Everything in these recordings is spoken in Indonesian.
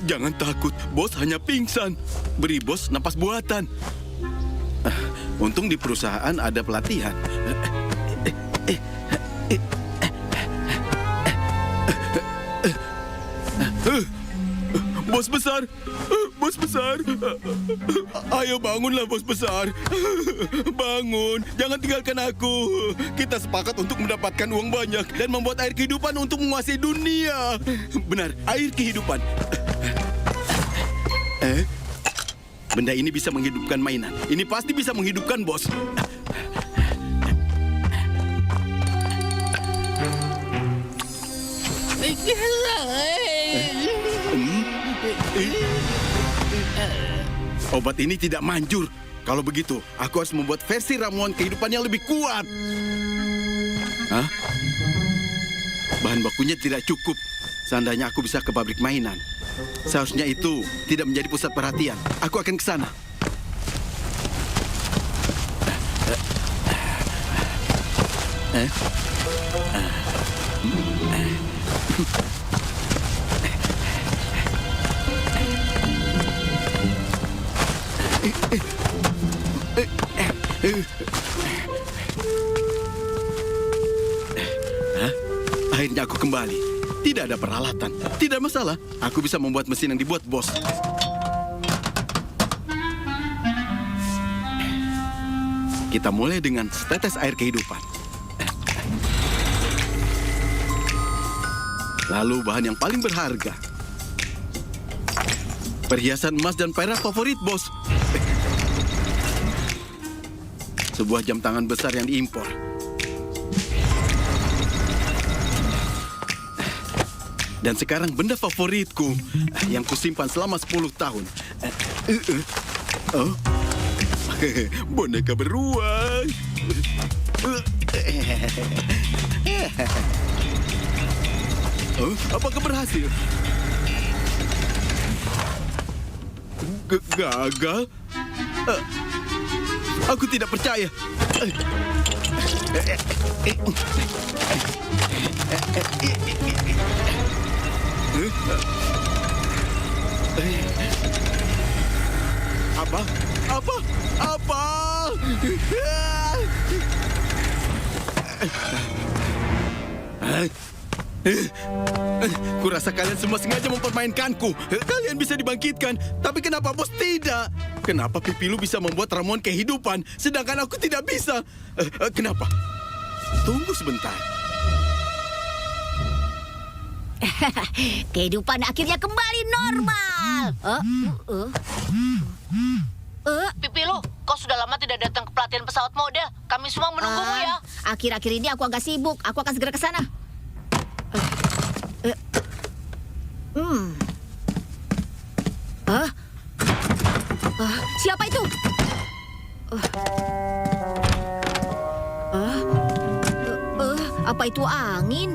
Jangan takut, bos hanya pingsan. Beri bos napas buatan. Untung di perusahaan ada pelatihan. Bos besar, bos besar. Ayo bangunlah bos besar. Bangun, jangan tinggalkan aku. Kita sepakat untuk mendapatkan uang banyak dan membuat air kehidupan untuk menguasai dunia. Benar, air kehidupan. Benda ini bisa menghidupkan mainan. Ini pasti bisa menghidupkan bos. Obat ini tidak manjur. Kalau begitu, aku harus membuat versi ramuan kehidupan yang lebih kuat. Hah? Bahan bakunya tidak cukup. Seandainya aku bisa ke pabrik mainan. Seharusnya itu tidak menjadi pusat perhatian. Aku akan ke sana. Akhirnya aku kembali. Tidak ada peralatan. Tidak masalah. Aku bisa membuat mesin yang dibuat bos. Kita mulai dengan setetes air kehidupan. Lalu bahan yang paling berharga. Perhiasan emas dan perak favorit bos. Sebuah jam tangan besar yang diimpor. Dan sekarang benda favoritku yang kusimpan selama 10 tahun. Oh, boneka beruang. Oh, apakah berhasil? Gagal? Aku tidak percaya. Apa? Kurasa kalian semua sengaja mempermainkanku. Kalian bisa dibangkitkan, tapi kenapa bos tidak? Kenapa Pipilu bisa membuat ramuan kehidupan, sedangkan aku tidak bisa? Kenapa? Tunggu sebentar. Kehidupan akhirnya kembali normal. Pipilu, kau sudah lama tidak datang ke pelatihan pesawat model. Kami semua menunggumu ya. Akhir-akhir ini aku agak sibuk. Aku akan segera ke sana. Siapa itu? Apa itu angin?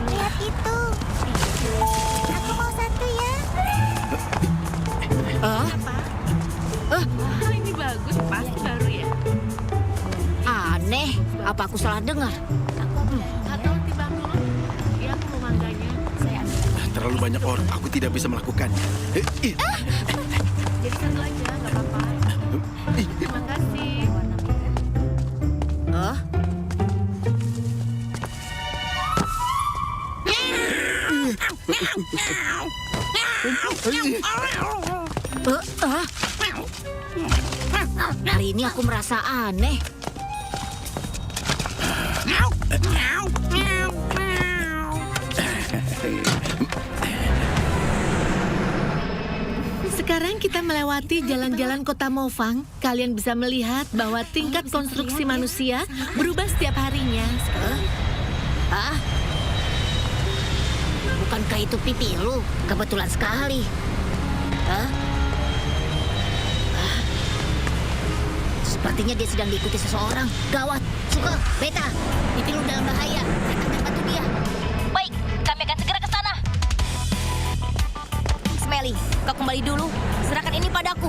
Lihat itu. Aku mau satu ya. Ini bagus, pas baru ya. Aneh, apa aku salah dengar? Atau timbang dulu. Ya, aku mau mangganya. Saya ambil. Terlalu banyak orang, aku tidak bisa melakukannya. Jadi satu aja, nggak apa-apa. Terima kasih. Hari ini aku merasa aneh. Sekarang kita melewati jalan-jalan kota Mofang. Kalian bisa melihat bahwa tingkat konstruksi manusia berubah setiap harinya. Bukankah itu Pipilu? Kebetulan sekali. Sepertinya dia sedang diikuti seseorang. Gawat, Suka, Beta, Pipilu dalam bahaya. Kita akan bantu dia. Baik, kami akan segera ke sana. Smelly, kau kembali dulu. Serahkan ini padaku.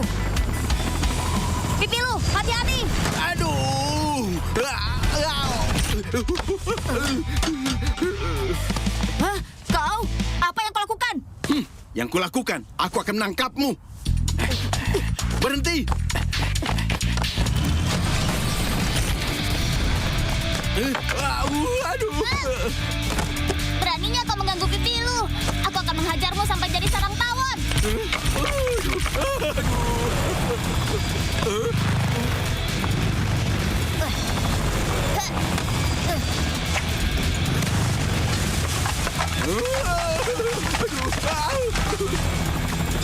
Pipilu, hati-hati. Aduh! Hah? Kau? Apa yang kau lakukan? Yang kulakukan, aku akan menangkapmu. Berhenti! Aduh! Beraninya kau mengganggu pipilu. Aku akan menghajarmu sampai jadi sarang tawon.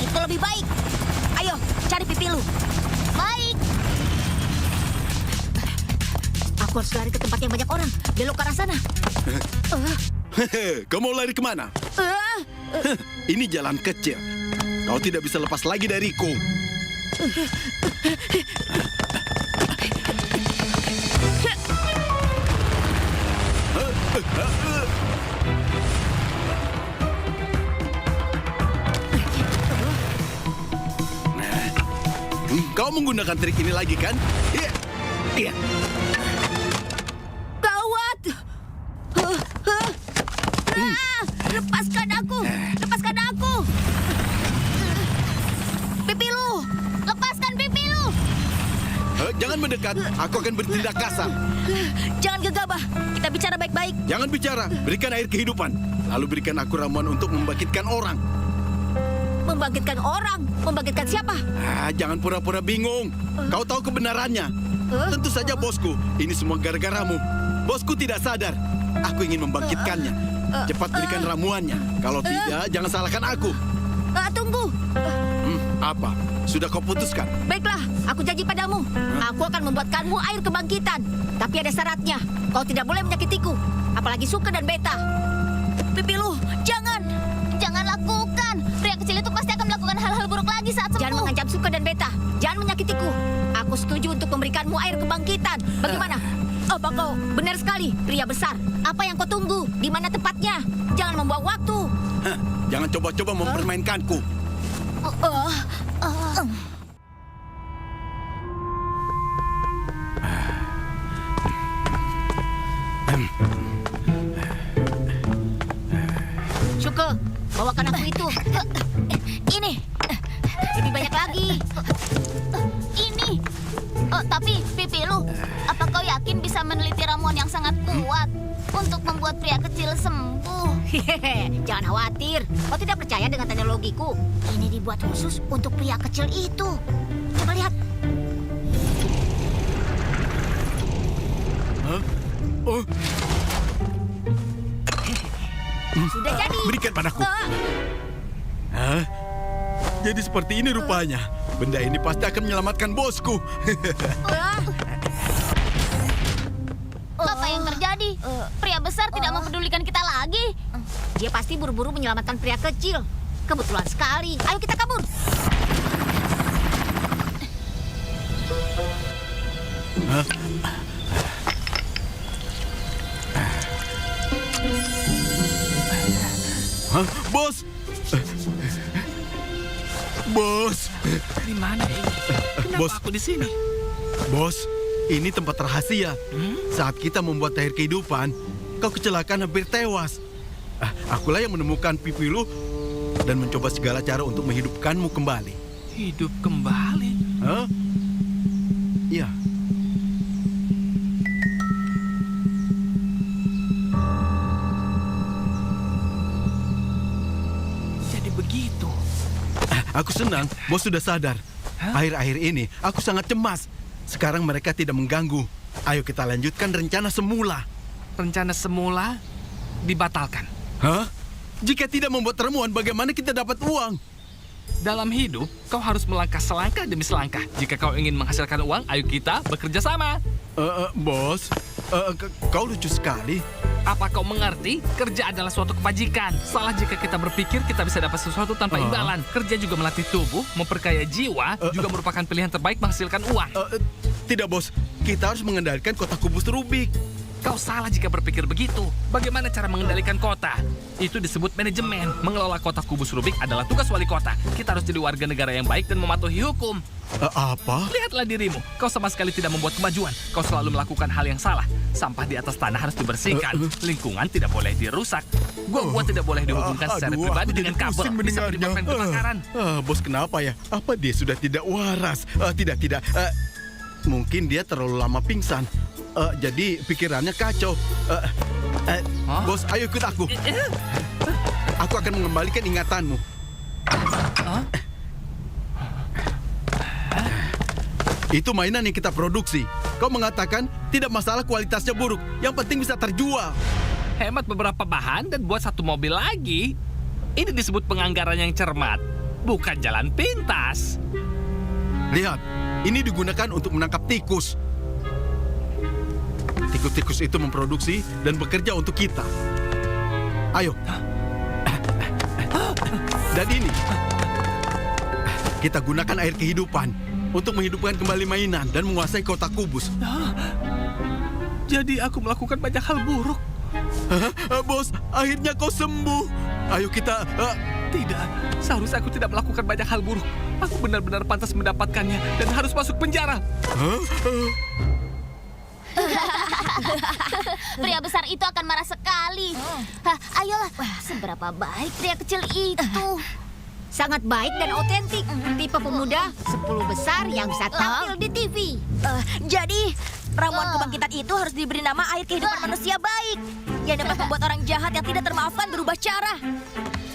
Itu lebih baik. Ayo, cari pipilu. Baik. Aku harus lari ke tempat yang banyak orang. Belok ke arah sana. Kau mau lari kemana? Ini jalan kecil. Kau tidak bisa lepas lagi dariku. Kau menggunakan trik ini lagi, kan? Iya. Iya. Gawat! Lepaskan aku! Lepaskan aku! Pipilu! Lepaskan pipilu. Jangan mendekat. Aku akan bertindak kasar. Jangan gegabah. Kita bicara baik-baik. Jangan bicara. Berikan air kehidupan. Lalu berikan aku ramuan untuk membangkitkan orang. Membangkitkan orang? Membangkitkan siapa? Jangan pura-pura bingung. Kau tahu kebenarannya. Tentu saja, bosku. Ini semua gara-garamu. Bosku tidak sadar. Aku ingin membangkitkannya. Cepat berikan ramuannya. Kalau tidak, jangan salahkan aku. Tunggu. Apa? Sudah kau putuskan? Baiklah, aku janji padamu. Aku akan membuatkanmu air kebangkitan. Tapi ada syaratnya. Kau tidak boleh menyakitiku. Apalagi Suka dan Beta. Pipilu, jangan. Jangan lakukan. Pria kecil itu pasti akan melakukan hal-hal buruk lagi saat Jangan sembuh. mengancam Suka dan Beta. Jangan menyakitiku. Aku setuju untuk memberikanmu air kebangkitan. Bagaimana? Apa kau benar sekali, pria besar? Apa yang kau tunggu? Di mana tempatnya? Jangan membuang waktu. Jangan coba-coba mempermainkanku. Suka, bawakan aku itu. Ini. Lebih banyak lagi. Ini. Tapi pipilu, apa kau yakin bisa meneliti ramuan yang sangat kuat untuk membuat pria kecil sembuh? Hehehe, jangan khawatir. Kau tidak percaya dengan teknologiku. Ini dibuat khusus untuk pria kecil itu. Coba lihat. Oh, Sudah jadi. berikan padaku. Ah, Hah? Jadi seperti ini rupanya. Benda ini pasti akan menyelamatkan bosku. ah. Apa yang terjadi? Pria besar tidak mempedulikan kita lagi. Dia pasti buru-buru menyelamatkan pria kecil. Kebetulan sekali. Ayo kita kabur. Hah? Bos! Bos! Di mana ini? Kenapa Bos. aku di sini? Bos, ini tempat rahasia. Saat kita membuat air kehidupan, kau kecelakaan hampir tewas. Akulah yang menemukan pipilu dan mencoba segala cara untuk menghidupkanmu kembali. Hidup kembali? Hah? Iya. Jadi begitu. Aku senang, bos sudah sadar. Akhir-akhir ini, aku sangat cemas. Sekarang mereka tidak mengganggu. Ayo kita lanjutkan rencana semula. Rencana semula dibatalkan. Hah? Jika tidak membuat ramuan, bagaimana kita dapat uang? Dalam hidup, kau harus melangkah selangkah demi selangkah. Jika kau ingin menghasilkan uang, ayo kita bekerja sama. Bos, kau lucu sekali. Apa kau mengerti? Kerja adalah suatu kebajikan. Salah jika kita berpikir kita bisa dapat sesuatu tanpa imbalan. Kerja juga melatih tubuh, memperkaya jiwa, juga merupakan pilihan terbaik menghasilkan uang. Tidak, bos. Kita harus mengendalikan kotak kubus Rubik. Kau salah jika berpikir begitu. Bagaimana cara mengendalikan kota? Itu disebut manajemen. Mengelola kota kubus Rubik adalah tugas wali kota. Kita harus jadi warga negara yang baik dan mematuhi hukum. Apa? Lihatlah dirimu. Kau sama sekali tidak membuat kemajuan. Kau selalu melakukan hal yang salah. Sampah di atas tanah harus dibersihkan. Lingkungan tidak boleh dirusak. Gua tidak boleh dihubungkan secara Aduh, pribadi aku dengan jadi kabel. pusing Bisa mendengarnya. menyebabkan kebakaran. Bos, kenapa ya? Apa dia sudah tidak waras? Tidak. Mungkin dia terlalu lama pingsan. Jadi pikirannya kacau. Hah? Bos, ayo ikut aku. Aku akan mengembalikan ingatanmu. Hah? Itu mainan yang kita produksi. Kau mengatakan tidak masalah kualitasnya buruk. Yang penting bisa terjual. Hemat beberapa bahan dan buat satu mobil lagi. Ini disebut penganggaran yang cermat, bukan jalan pintas. Lihat, ini digunakan untuk menangkap tikus. Tikus-tikus itu memproduksi dan bekerja untuk kita. Ayo. Dan ini, kita gunakan air kehidupan untuk menghidupkan kembali mainan dan menguasai kota kubus. Jadi aku melakukan banyak hal buruk. Bos, akhirnya kau sembuh. Ayo kita... Tidak, seharusnya aku tidak melakukan banyak hal buruk. Aku benar-benar pantas mendapatkannya dan harus masuk penjara. Pria besar itu akan marah sekali. Ayolah, seberapa baik pria kecil itu. Sangat baik dan otentik. Tipe pemuda 10 besar yang bisa tampil di TV. Jadi, ramuan kebangkitan itu harus diberi nama air kehidupan manusia baik yang dapat membuat orang jahat yang tidak termaafkan berubah cara.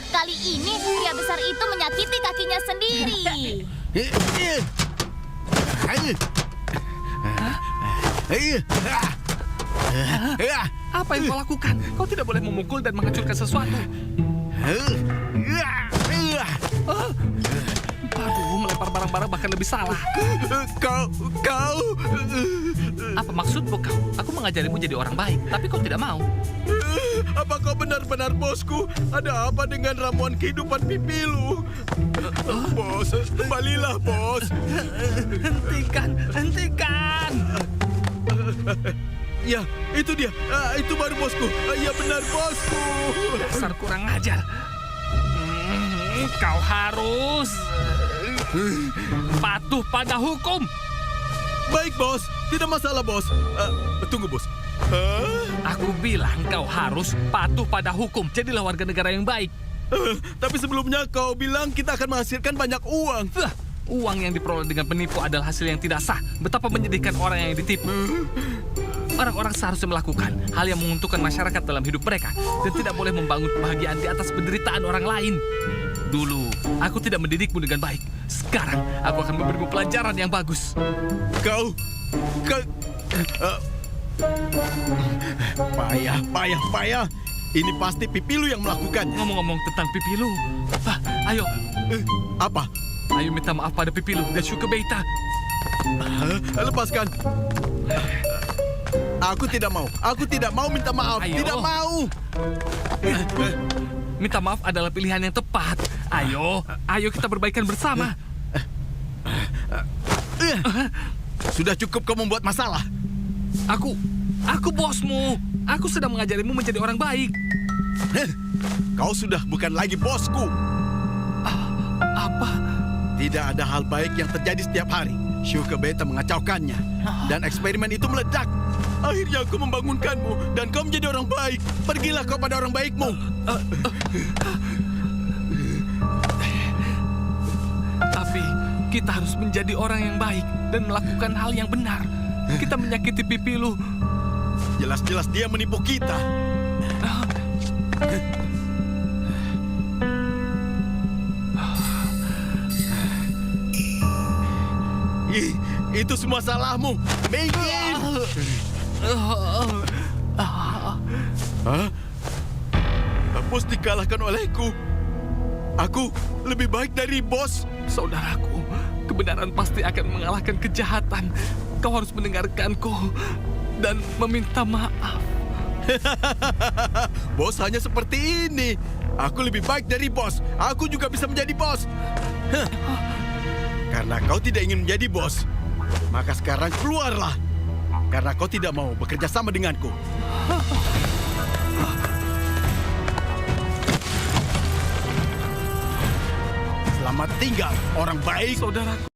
Kali ini pria besar itu menyakiti kakinya sendiri. Apa yang kau lakukan? Kau tidak boleh memukul dan menghancurkan sesuatu. Aduh, melempar barang-barang bahkan lebih salah. Kau... Apa maksudmu kau? Aku mengajarimu jadi orang baik, tapi kau tidak mau. Apa kau benar-benar bosku? Ada apa dengan ramuan kehidupan pipilu? Bos, kembalilah bos. Hentikan! Ya, itu dia. Itu baru bosku. Ya benar bosku. Dasar kurang ajar. Kau harus patuh pada hukum. Baik bos, tidak masalah bos. Tunggu bos. Aku bilang kau harus patuh pada hukum. Jadilah warga negara yang baik. Tapi sebelumnya kau bilang kita akan menghasilkan banyak uang. Uang yang diperoleh dengan penipu adalah hasil yang tidak sah. Betapa menyedihkan orang yang ditipu. Orang-orang seharusnya melakukan hal yang menguntungkan masyarakat dalam hidup mereka dan tidak boleh membangun kebahagiaan di atas penderitaan orang lain. Dulu, aku tidak mendidikmu dengan baik. Sekarang, aku akan memberimu pelajaran yang bagus. Kau... Payah. Ini pasti pipilu yang melakukannya. Ngomong-ngomong tentang pipilu, ayo. Apa? Ayo minta maaf pada pipilu dan Shukabeita. Lepaskan. Aku tidak mau minta maaf. Ayo. Tidak mau. Minta maaf adalah pilihan yang tepat. Ayo kita berbaikan bersama. Sudah cukup kau membuat masalah. Aku bosmu. Aku sedang mengajarimu menjadi orang baik. Kau sudah bukan lagi bosku. Apa? Tidak ada hal baik yang terjadi setiap hari. Shukabeita mengacaukannya. Dan eksperimen itu meledak. Akhirnya aku membangunkanmu. Dan kau menjadi orang baik. Pergilah kau pada orang baikmu. Tapi kita harus menjadi orang yang baik dan melakukan hal yang benar. Kita menyakiti pipilu. Jelas-jelas dia menipu kita. Itu semua salahmu. Mingin. Bos dikalahkan olehku. Aku lebih baik dari bos. Saudaraku, kebenaran pasti akan mengalahkan kejahatan. Kau harus mendengarkanku dan meminta maaf. Bos hanya seperti ini. Aku lebih baik dari bos. Aku juga bisa menjadi bos. Karena kau tidak ingin menjadi bos, maka sekarang keluarlah. karena kau tidak mau bekerja sama denganku. Selamat tinggal, orang baik. Saudaraku.